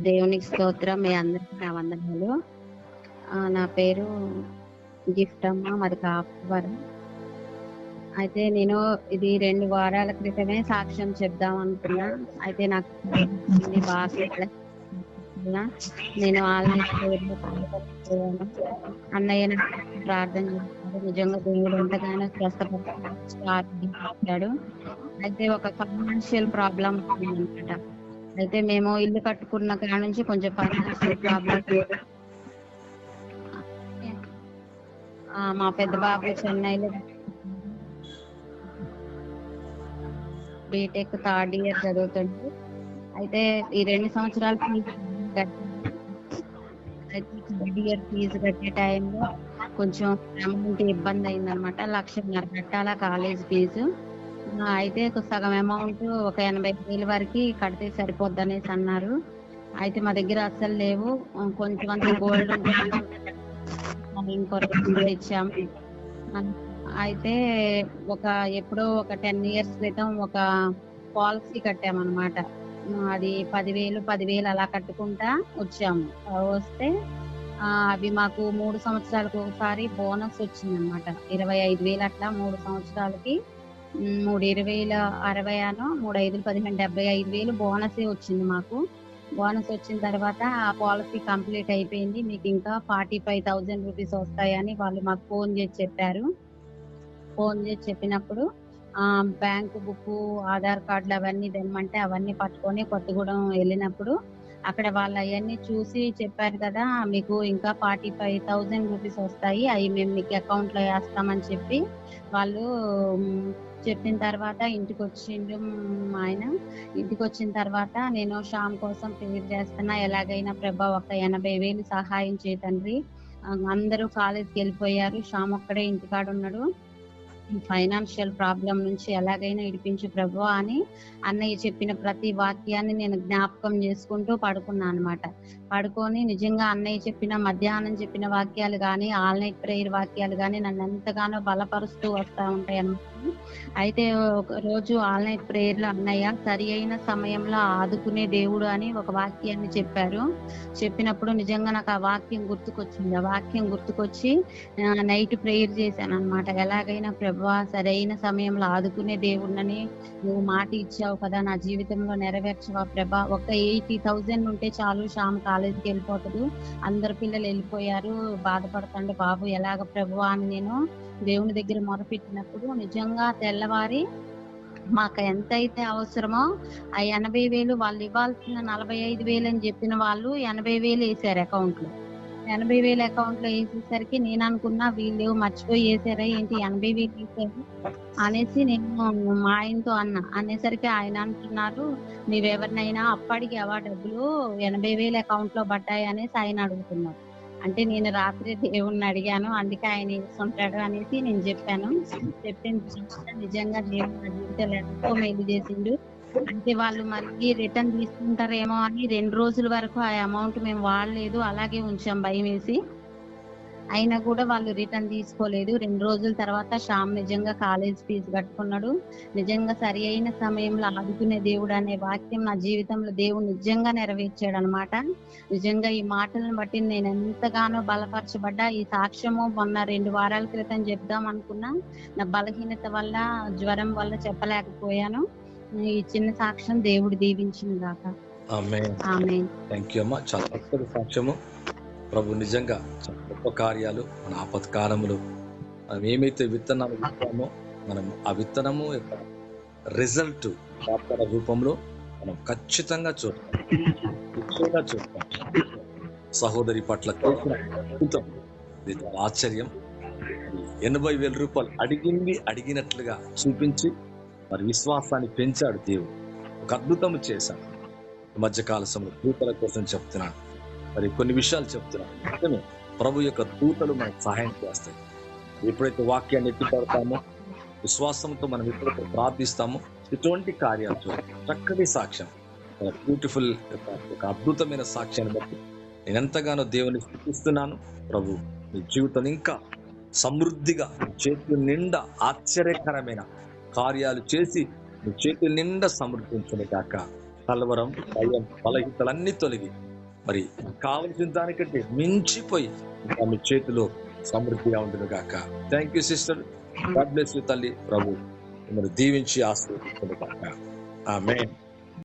దేవునికి స్తోత్రం. మీ అందరికి నా వందనాలు. నా పేరు గిఫ్ట్ అమ్మ. మాది కాపువరం. అయితే నేను ఇది 2 వారాల క్రితమే సాక్ష్యం చెప్దాం అనుకున్నా. అయితే నాకు బాగా నేను ఆల్రెడీ అన్నయ్య ప్రార్థన చేశాడు. నిజంగా దేవుడు ఎంతగానో స్వస్థపరిచాడు. అయితే ఒక ఫైనాన్షియల్ ప్రాబ్లం అనమాట. అయితే మేము ఇల్లు కట్టుకున్న కాడ నుంచి కొంచెం ఫైనాన్షియల్ ప్రాబ్లం. మా పెద్ద బాబు చెన్నైలో బీటెక్ 3rd ఇయర్ చదువుతుండు. అయితే ఈ 2 సంవత్సరాలు ఫీజు కట్టే టైంలో కొంచెం అమౌంట్ ఇబ్బంది అయిందనమాట. 1,50,000 కట్టాల కాలేజ్ ఫీజు. అయితే సగం అమౌంట్ ఒక 80,000 వరకు కడితే సరిపోద్ది అనేసి అన్నారు. అయితే మా దగ్గర అస్సలు లేవు. కొంచెం అంత గోల్డ్ ఇంకో ఇచ్చాము. అయితే ఎప్పుడో ఒక 10 years క్రితం ఒక పాలసీ కట్టామన్నమాట. అది 10,000 అలా కట్టుకుంటా వచ్చాము. వస్తే అవి మాకు 3 సంవత్సరాలకు ఒకసారి బోనస్ వచ్చిందనమాట. 25,000 అట్లా 3 సంవత్సరాలకి 3,20,000 60 అను 3,5,000 15,000 75,000 బోనసే వచ్చింది మాకు. బోనస్ వచ్చిన తర్వాత ఆ పాలసీ కంప్లీట్ అయిపోయింది. మీకు ఇంకా 45,000 రూపీస్ వస్తాయని వాళ్ళు మాకు ఫోన్ చేసి చెప్పారు. ఫోన్ చేసి చెప్పినప్పుడు బ్యాంకు బుక్, ఆధార్ కార్డులు అవన్నీ తెమ్మంటే అవన్నీ పట్టుకొని కొత్తగూడెం వెళ్ళినప్పుడు అక్కడ వాళ్ళు అవన్నీ చూసి చెప్పారు కదా, మీకు ఇంకా 45,000 రూపీస్ వస్తాయి, అవి మేము మీకు అకౌంట్లో వేస్తామని చెప్పి వాళ్ళు చెప్పిన తర్వాత ఇంటికి వచ్చిండు ఆయన. ఇంటికి వచ్చిన తర్వాత నేను షామ్ కోసం ప్రేయర్ చేస్తున్నా. ఎలాగైనా ప్రభా ఒక 80,000 సహాయం చేయతండ్రి. అందరూ కాలేజ్కి వెళ్ళిపోయారు, షామ్ ఒక్కడే ఇంటికాడ ఉన్నాడు. ఫైనాన్షియల్ ప్రాబ్లం నుంచి ఎలాగైనా ఇడిపించు ప్రభు అని అన్నయ్య చెప్పిన ప్రతి వాక్యాన్ని నేను జ్ఞాపకం చేసుకుంటూ పడుకున్నా అనమాట. పడుకొని నిజంగా అన్నయ్య చెప్పిన మధ్యాహ్నం చెప్పిన వాక్యాలు కానీ, ఆల్ నైట్ ప్రేయర్ వాక్యాలు కానీ నన్ను ఎంతగానో బలపరుస్తూ వస్తూ ఉంటాయి అన్నమాట. అయితే ఒక రోజు ఆల్ నైట్ ప్రేయర్ లో అన్నయ్య సరి అయిన సమయంలో ఆదుకునే దేవుడు అని ఒక వాక్యాన్ని చెప్పారు. చెప్పినప్పుడు నిజంగా నాకు ఆ వాక్యం గుర్తుకొచ్చింది. ఆ వాక్యం గుర్తుకొచ్చి నైట్ ప్రేయర్ చేశాను అనమాట. ఎలాగైనా ప్రభా సరైన సమయంలో ఆదుకునే దేవుడినని నువ్వు మాట ఇచ్చావు కదా, నా జీవితంలో నెరవేర్చవా ప్రభా. ఒక 80,000 ఉంటే చాలు, షామ్ కాలేజీకి వెళ్ళిపోతాడు, అందరు పిల్లలు వెళ్ళిపోయారు, బాధపడతాండి బాబు ఎలాగ ప్రభు అని నేను దేవుని దగ్గర మొరపెట్టినప్పుడు నిజంగా తెల్లవారి మాకు ఎంతైతే అవసరమో ఆ 80,000 వాళ్ళు ఇవ్వాల్సిన 45,000 అని చెప్పిన వాళ్ళు 80,000 వేసారు అకౌంట్ లో. 80,000 అకౌంట్ లో వేసేసరికి నేను అనుకున్నా వీళ్ళు మర్చిపోయి వేసారా ఏంటి 80,000 వేసారు అనేసి నేను మా ఆయనతో అనేసరికి ఆయన అంటున్నారు, నీవెవరినైనా అప్పడిగావా డబ్బులు 80,000 అకౌంట్ లో పడ్డాయి అనేసి ఆయన అడుగుతున్నారు. అంటే నేను రాత్రి దేవుణ్ణి అడిగాను, అందుకే ఆయన ఇస్తుంటాడు అనేసి నేను చెప్పాను. చెప్పిన నిజంగా దేవుడు నా జీవితంలో ఎంతో మేలు చేసిండు. అంటే వాళ్ళు మళ్ళీ రిటర్న్ తీసుకుంటారేమో అని 2 రోజుల వరకు ఆ అమౌంట్ మేము వాడలేదు, అలాగే ఉంచాం భయం వేసి. అయినా కూడా వాళ్ళు రిటర్న్ తీసుకోలేదు. 2 రోజుల తర్వాత షామ్ నిజంగా కాలేజ్ ఫీజు కట్టుకున్నాడు. నిజంగా సరి అయిన సమయంలో ఆదుకునే దేవుడు అనే వాక్యం నా జీవితంలో దేవుడు నిజంగా నెరవేర్చాడు అనమాట. నిజంగా ఈ మాటలను బట్టి నేను ఎంతగానో బలపరచబడ్డా. ఈ సాక్ష్యము మొన్న 2 వారాల క్రితం చెప్దాం అనుకున్నా, నా బలహీనత వల్ల జ్వరం వల్ల చెప్పలేకపోయాను. ఈ చిన్న సాక్ష్యం దేవుడు దీవించింది గాక. ఆమేన్. థాంక్యూ అమ్మా. చాలా గొప్ప సాక్ష్యము. ప్రభు నిజంగా చాలా గొప్ప కార్యాలు మన ఆపత్కాలములు మనం ఏమైతే విత్తనాలు విత్తామో మనం ఆ విత్తనము యొక్క రిజల్ట్ ప్రాప్త రూపంలో మనం ఖచ్చితంగా చూస్తాం. సహోదరి పట్ల అద్భుతం, ఇది చాలా ఆశ్చర్యం. 80,000 రూపాయలు అడిగినట్లుగా చూపించి మరి విశ్వాసాన్ని పెంచాడు దేవుడు. ఒక అద్భుతం చేశాడు. మధ్యకాల సమయంలో దూతల కోసం చెప్తున్నాను, మరి కొన్ని విషయాలు చెప్తున్నాను. ప్రభు యొక్క దూతలు మనకు సహాయం చేస్తాయి. ఎప్పుడైతే వాక్యాన్ని ఎత్తిపడతామో, విశ్వాసంతో మనం ఎప్పుడైతే ప్రార్థిస్తామో, ఇటువంటి కార్యాలు చక్కటి సాక్ష్యం, బ్యూటిఫుల్ ఒక అద్భుతమైన సాక్ష్యాన్ని బట్టి నేను ఎంతగానో దేవుని స్తుతిస్తున్నాను. ప్రభు మీ జీవితం ఇంకా సమృద్ధిగా చేతుల నిండా ఆశ్చర్యకరమైన కార్యాలు చేసి మీ చేతుల నిండా సమృద్ధించని కాక. కలవరం, భయం, బలహీనతలన్నీ తొలగి మరి కావలసిన దానికంటే మించిపోయి ఇంకా మీ చేతిలో సమృద్ధిగా ఉంటుంది గాక. Thank you sister. God bless you తల్లి. ప్రభు మిమ్మల్ని దీవించి ఆశీర్వదించును గాక. ఆమేన్.